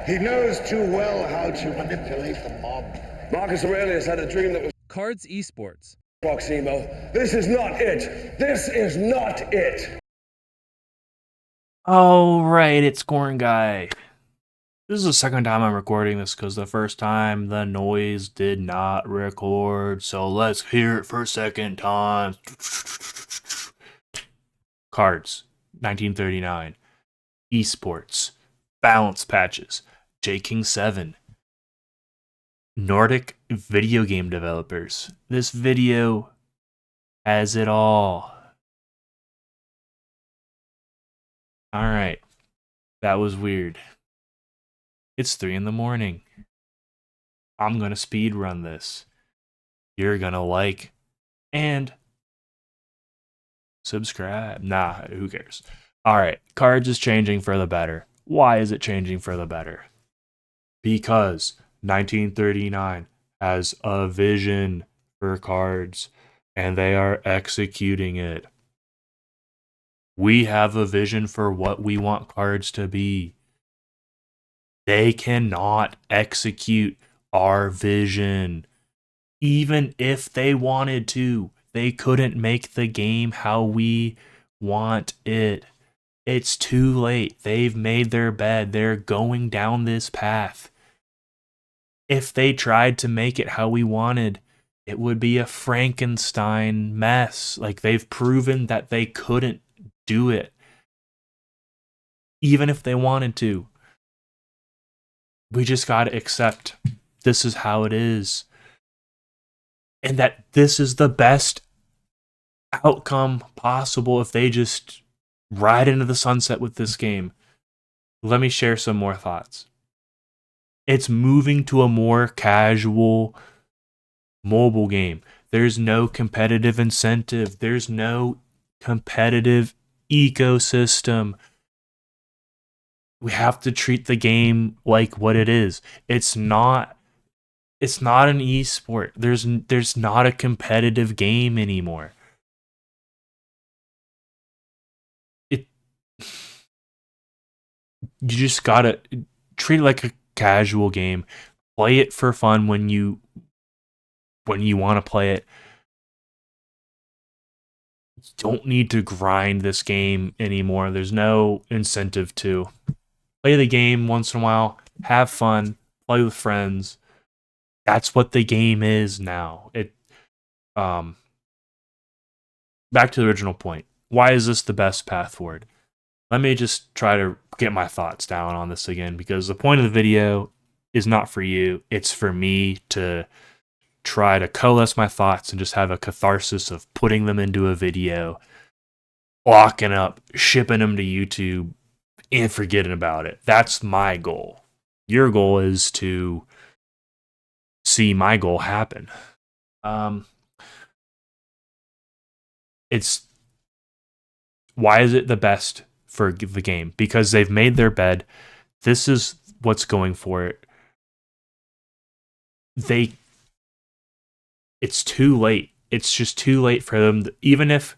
He knows too well how to manipulate the mob. Marcus Aurelius had a dream that was Kards Esports. Proximo. This is not it. This is not it. Oh, right, it's Corn Guy. This is the second time I'm recording this because the first time the noise did not record. So let's hear it for a second time. Cards, 1939. Esports. Balance patches. J King 7. Nordic video game developers. This video has it all. Alright. That was weird. It's 3 in the morning. I'm gonna speed run this. You're gonna like and subscribe. Nah, who cares? Alright, Cards is changing for the better. Why is it changing for the better? Because 1939 has a vision for Cards and they are executing it. We have a vision for what we want Cards to be. They cannot execute our vision. Even if they wanted to, they couldn't make the game how we want it. It's too late. They've made their bed. They're going down this path. If they tried to make it how we wanted, it would be a Frankenstein mess. Like, they've proven that they couldn't do it. Even if they wanted to. We just gotta accept this is how it is. And that this is the best outcome possible if they just ride into the sunset with this game. Let me share some more thoughts. It's moving to a more casual mobile game. There's no competitive incentive. There's no competitive ecosystem. We have to treat the game like what it is. It's not an esport. There's not a competitive game anymore. You just gotta treat it like a casual game. Play it for fun when you want to play it. You don't need to grind this game anymore. There's no incentive to. Play the game once in a while, have fun, play with friends. That's what the game is now. Back to the original point. Why is this the best path forward? Let me just try to get my thoughts down on this again, because the point of the video is not for you. It's for me to try to coalesce my thoughts and just have a catharsis of putting them into a video, locking up, shipping them to YouTube, and forgetting about it. That's my goal. Your goal is to see my goal happen. It's why is it the best for the game? Because they've made their bed. This is what's going for it. It's too late. It's just too late for them. Even if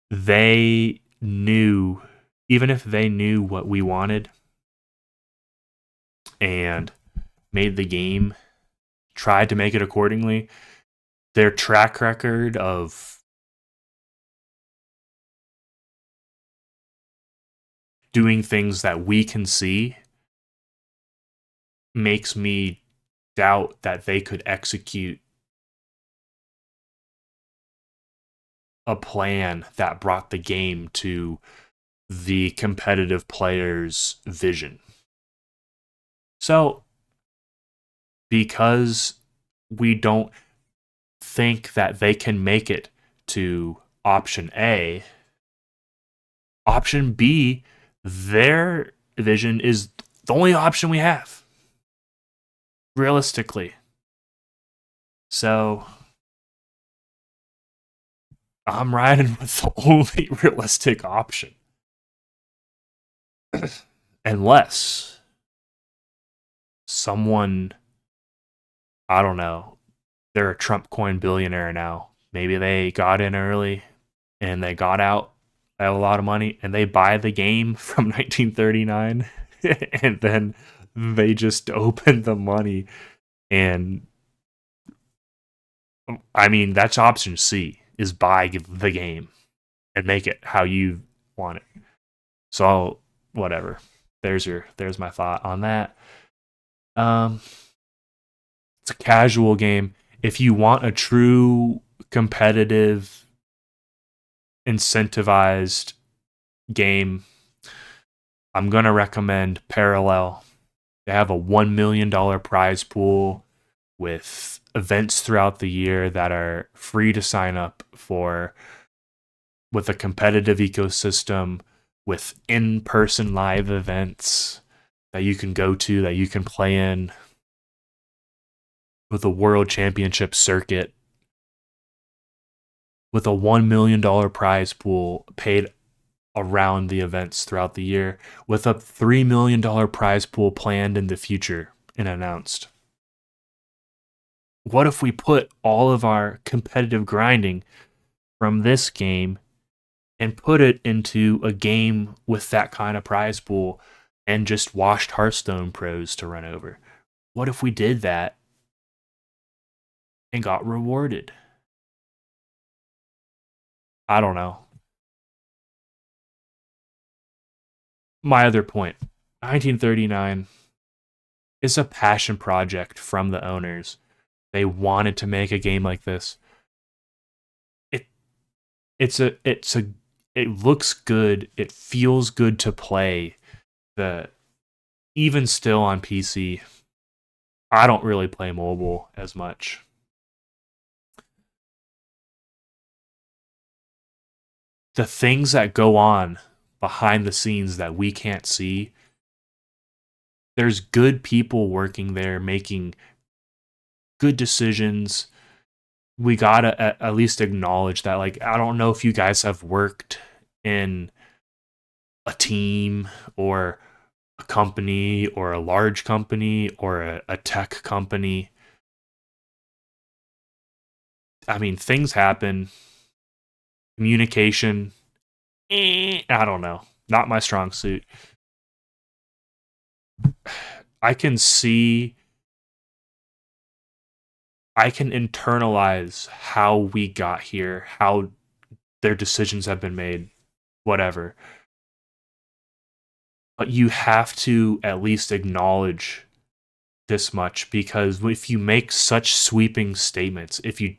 they knew what we wanted and made the game, tried to make it accordingly, their track record of doing things that we can see makes me doubt that they could execute a plan that brought the game to the competitive player's vision. So, because we don't think that they can make it to option A, option B, their vision is the only option we have, realistically. So, I'm riding with the only realistic option. Unless someone, I don't know, they're a Trump coin billionaire now. Maybe they got in early and they got out, they have a lot of money, and they buy the game from 1939 and then they just open the money. And I mean, that's option C, is buy the game and make it how you want it. So whatever. There's my thought on that. It's a casual game. If you want a true competitive, incentivized game, I'm gonna recommend Parallel. They have a $1 million prize pool with events throughout the year that are free to sign up for, with a competitive ecosystem, with in-person live events that you can go to, that you can play in, with a world championship circuit, with a $1 million prize pool paid around the events throughout the year, with a $3 million prize pool planned in the future and announced. What if we put all of our competitive grinding from this game and put it into a game with that kind of prize pool and just washed Hearthstone pros to run over? What if we did that and got rewarded? I don't know. My other point, 1939 is a passion project from the owners. They wanted to make a game like this. It looks good. It feels good to play. Even still on PC, I don't really play mobile as much. The things that go on behind the scenes that we can't see, there's good people working there making good decisions. We gotta at least acknowledge that. Like, I don't know if you guys have worked in a team or a company or a large company or a tech company. I mean, things happen. Communication, I don't know. Not my strong suit. I can internalize how we got here, how their decisions have been made, whatever. But you have to at least acknowledge this much, because if you make such sweeping statements, if you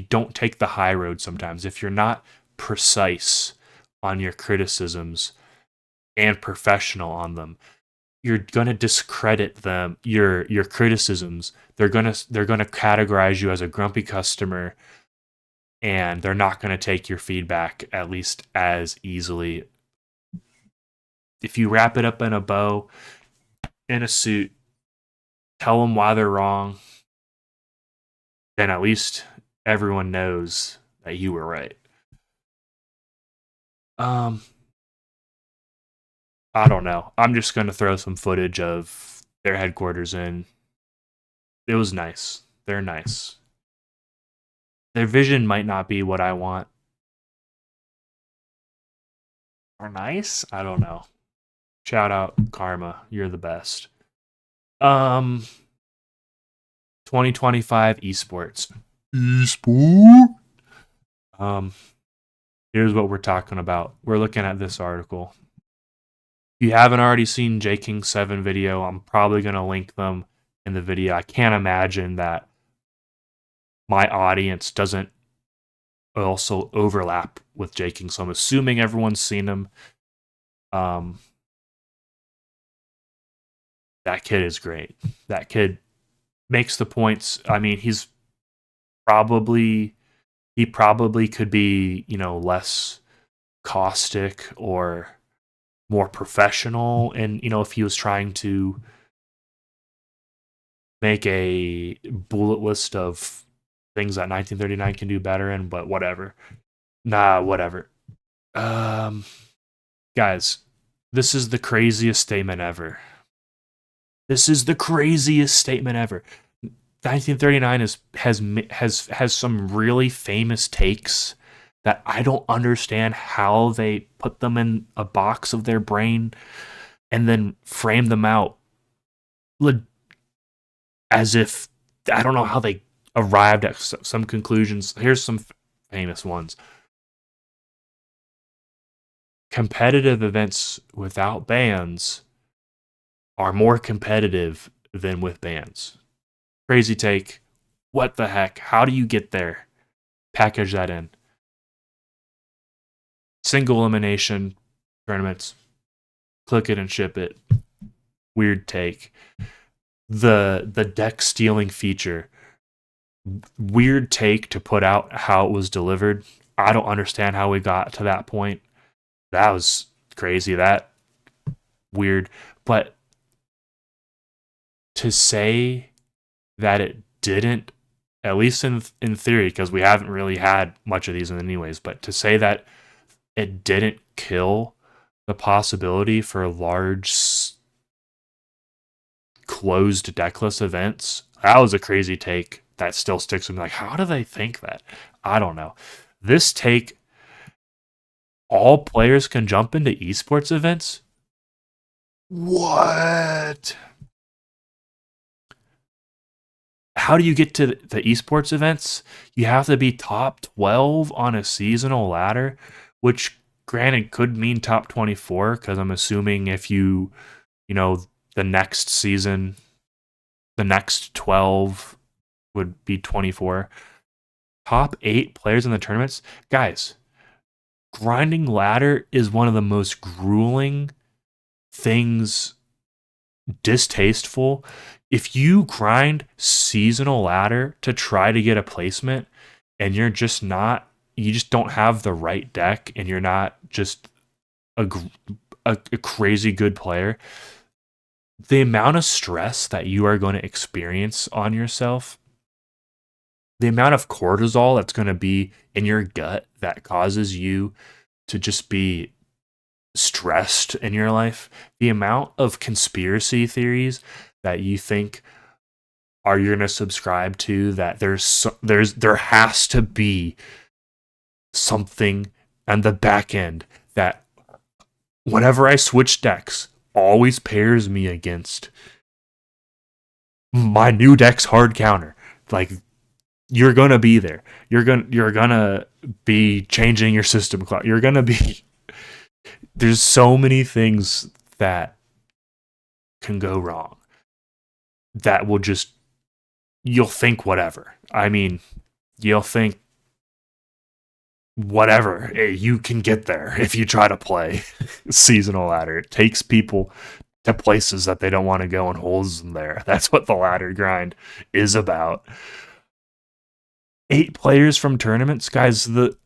don't take the high road sometimes, if you're not precise on your criticisms and professional on them, you're gonna discredit them, your criticisms. They're gonna categorize you as a grumpy customer, and they're not gonna take your feedback at least as easily. If you wrap it up in a bow, in a suit, tell them why they're wrong, then at least everyone knows that you were right. I don't know. I'm just gonna throw some footage of their headquarters in. It was nice. They're nice. Their vision might not be what I want. Or nice? I don't know. Shout out Karma. You're the best. 2025 Esports. Here's what we're talking about. We're looking at this article. If you haven't already seen J King 7 video, I'm probably going to link them in the video. I can't imagine that my audience doesn't also overlap with J King, so I'm assuming everyone's seen him. That kid is great. That kid makes the points. I mean, he probably could be, less caustic or more professional, and if he was trying to make a bullet list of things that 1939 can do better in, but whatever. Whatever. Guys, this is the craziest statement ever. 1939 has some really famous takes that I don't understand how they put them in a box of their brain and then frame them out as if, I don't know how they arrived at some conclusions. Here's some famous ones. Competitive events without bans are more competitive than with bans. Crazy take. What the heck? How do you get there? Package that in. Single elimination tournaments. Click it and ship it. Weird take. The deck stealing feature. Weird take to put out how it was delivered. I don't understand how we got to that point. That was crazy. That weird. But to say that it didn't, at least in theory, because we haven't really had much of these anyways, but to say that it didn't kill the possibility for large closed deckless events, that was a crazy take that still sticks with me. Like, how do they think that? I don't know. This take, all players can jump into esports events? What? How do you get to the esports events? You have to be top 12 on a seasonal ladder, which granted could mean top 24, because I'm assuming if you know, the next season, the next 12 would be 24. Top 8 players in the tournaments? Guys, grinding ladder is one of the most grueling things, distasteful. If you grind seasonal ladder to try to get a placement and you just don't have the right deck, and you're not just a crazy good player, the amount of stress that you are going to experience on yourself, the amount of cortisol that's going to be in your gut that causes you to just be stressed in your life, the amount of conspiracy theories that you think are you're going to subscribe to, that there has to be something on the back end that whenever I switch decks always pairs me against my new deck's hard counter. Like, you're gonna be there. You're gonna be changing your system clock. You're gonna be. There's so many things that can go wrong. That will just, you'll think whatever. I mean, you'll think whatever. You can get there if you try to play seasonal ladder. It takes people to places that they don't want to go and holds them there. That's what the ladder grind is about. 8 players from tournaments, guys. The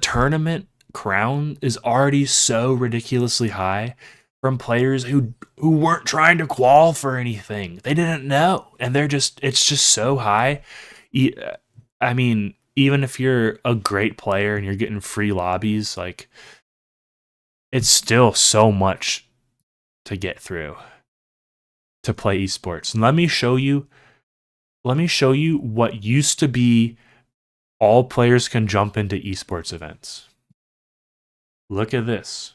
tournament crown is already so ridiculously high from players who weren't trying to qual for anything. They didn't know, and it's just so high. I mean, even if you're a great player and you're getting free lobbies, like, it's still so much to get through to play esports. And let me show you what used to be all players can jump into esports events. Look at this.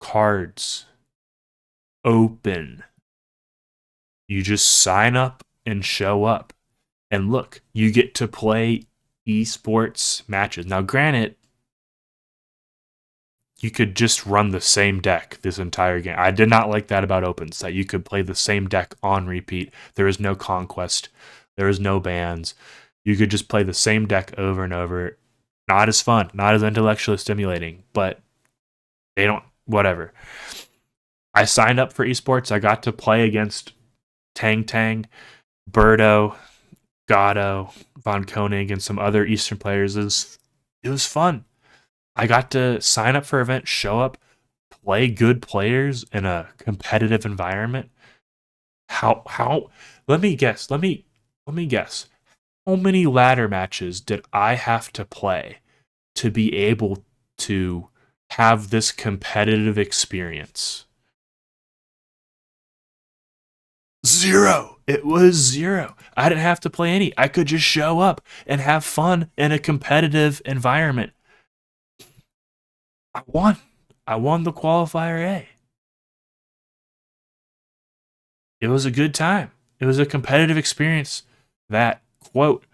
Cards. Open. You just sign up and show up. And look, you get to play esports matches. Now, granted, you could just run the same deck this entire game. I did not like that about Opens, that you could play the same deck on repeat. There is no conquest. There is no bans. You could just play the same deck over and over. Not as fun, not as intellectually stimulating, but they don't, whatever. I signed up for esports. I got to play against Tang Tang, Birdo, Gatto, Von Koenig, and some other Eastern players. It was fun. I got to sign up for events, show up, play good players in a competitive environment. How let me guess. How many ladder matches did I have to play to be able to have this competitive experience? 0. It was 0. I didn't have to play any. I could just show up and have fun in a competitive environment. I won. I won the qualifier A. It was a good time. It was a competitive experience that, quote,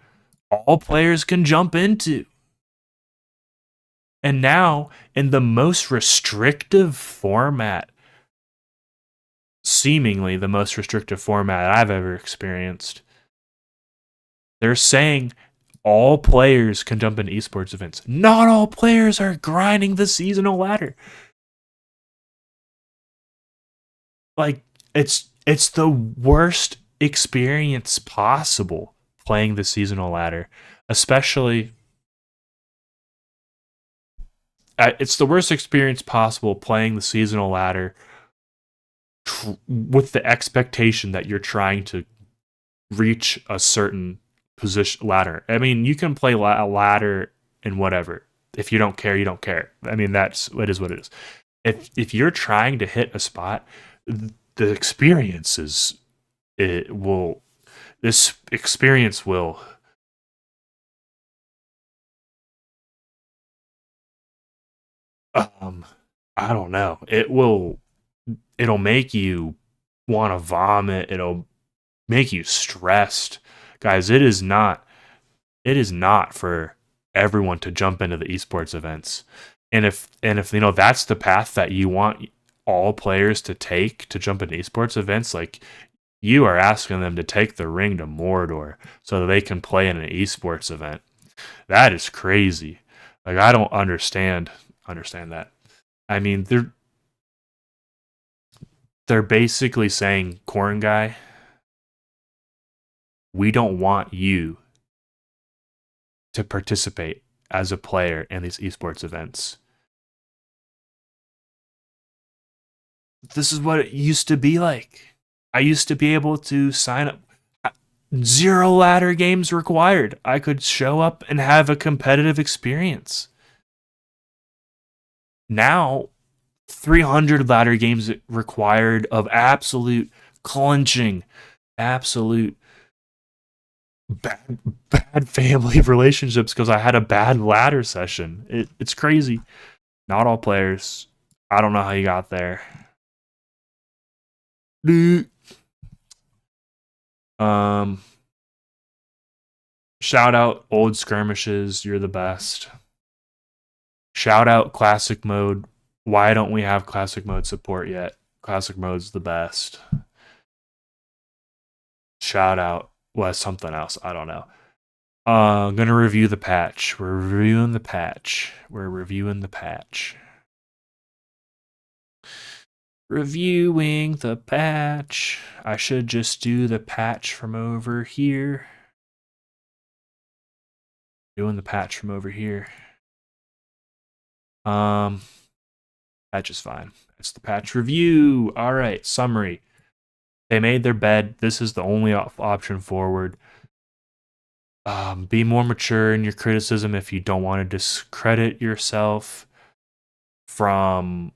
all players can jump into. And now, in the most restrictive format, seemingly the most restrictive format I've ever experienced, they're saying all players can jump into esports events. Not all players are grinding the seasonal ladder. Like, it's the worst experience possible playing the seasonal ladder, especially it's the worst experience possible playing the seasonal ladder with the expectation that you're trying to reach a certain position ladder. I mean, you can play a ladder and whatever. If you don't care, you don't care. I mean, it is what it is. If you're trying to hit a spot, the experience is it will this experience will I don't know. It'll make you want to vomit. It'll make you stressed. Guys, it is not for everyone to jump into the esports events. And if you know that's the path that you want all players to take to jump into esports events, like you are asking them to take the ring to Mordor so that they can play in an esports event. That is crazy. Like I don't understand that. I mean, they're basically saying, Corn Guy, we don't want you to participate as a player in these esports events. This is what it used to be like. I used to be able to sign up. 0 ladder games required. I could show up and have a competitive experience. Now, 300 ladder games required of absolute clenching, absolute bad family relationships because I had a bad ladder session. It's crazy. Not all players. I don't know how you got there. Um, shout out old skirmishes. You're the best. Shout out classic mode. Why don't we have classic mode support yet? Classic mode's the best. Shout out. Well, something else. I don't know. I'm gonna review the patch. We're reviewing the patch. Reviewing the patch. I should just do the patch from over here. Doing the patch from over here. Patch is fine. It's the patch review. All right, summary. They made their bed. This is the only option forward. Be more mature in your criticism if you don't want to discredit yourself from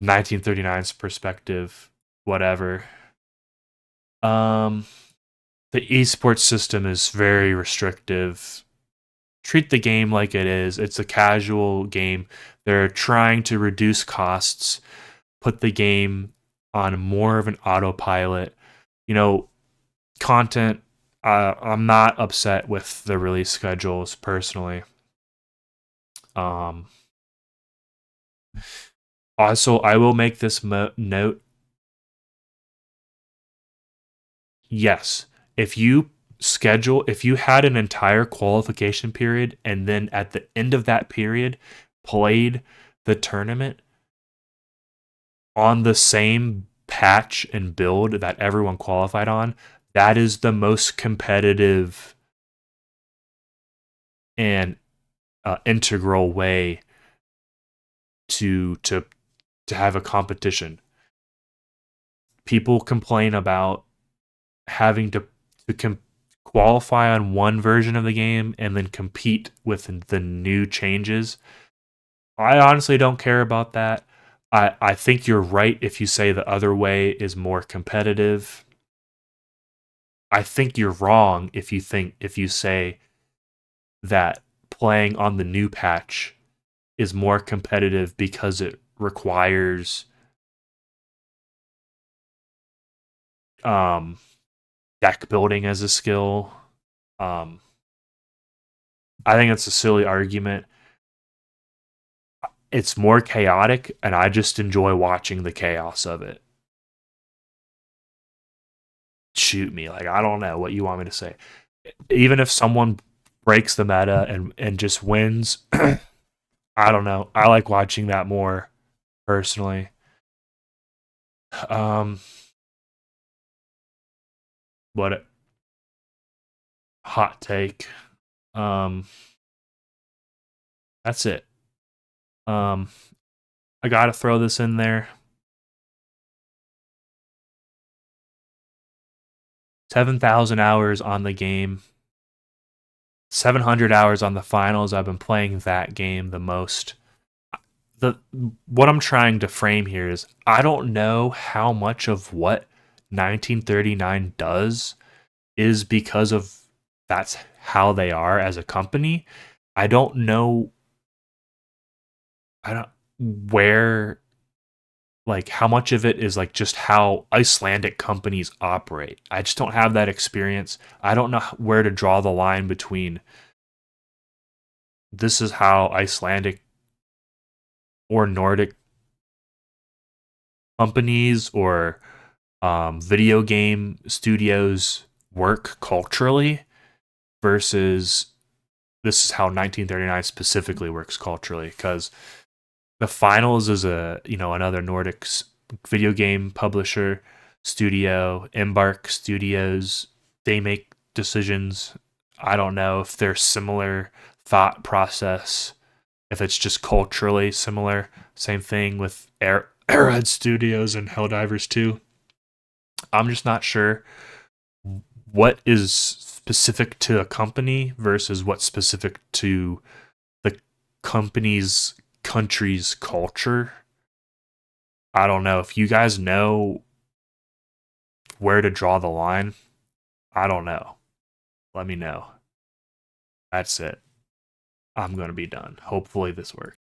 1939's perspective, whatever. The esports system is very restrictive. Treat the game like it is. It's a casual game. They're trying to reduce costs, put the game on more of an autopilot. You know, content, I'm not upset with the release schedules personally. Also, I will make this note. Yes, if you had an entire qualification period and then at the end of that period played the tournament on the same patch and build that everyone qualified on, that is the most competitive and integral way to have a competition. People complain about having to qualify on one version of the game and then compete with the new changes. I honestly don't care about that. I think you're right if you say the other way is more competitive. I think you're wrong if you say that playing on the new patch is more competitive because it requires deck building as a skill. I think it's a silly argument. It's more chaotic, and I just enjoy watching the chaos of it. Shoot me. Like, I don't know what you want me to say. Even if someone breaks the meta and just wins, I don't know. I like watching that more personally. What a hot take. That's it. I gotta throw this in there. 7,000 hours on the game. 700 hours on the finals. I've been playing that game the most. What I'm trying to frame here is I don't know how much of what 1939 does is because of that's how they are as a company. I don't know where, like, how much of it is like just how Icelandic companies operate. I just don't have that experience. I don't know where to draw the line between this is how Icelandic or Nordic companies or video game studios work culturally versus this is how 1939 specifically works culturally, because the finals is another Nordic video game publisher studio, Embark Studios. They make decisions. I don't know if they're similar thought process, if it's just culturally similar. Same thing with Arrowhead Studios and Helldivers 2. I'm just not sure what is specific to a company versus what's specific to the company's country's culture. I don't know. If you guys know where to draw the line, I don't know. Let me know. That's it. I'm going to be done. Hopefully this works.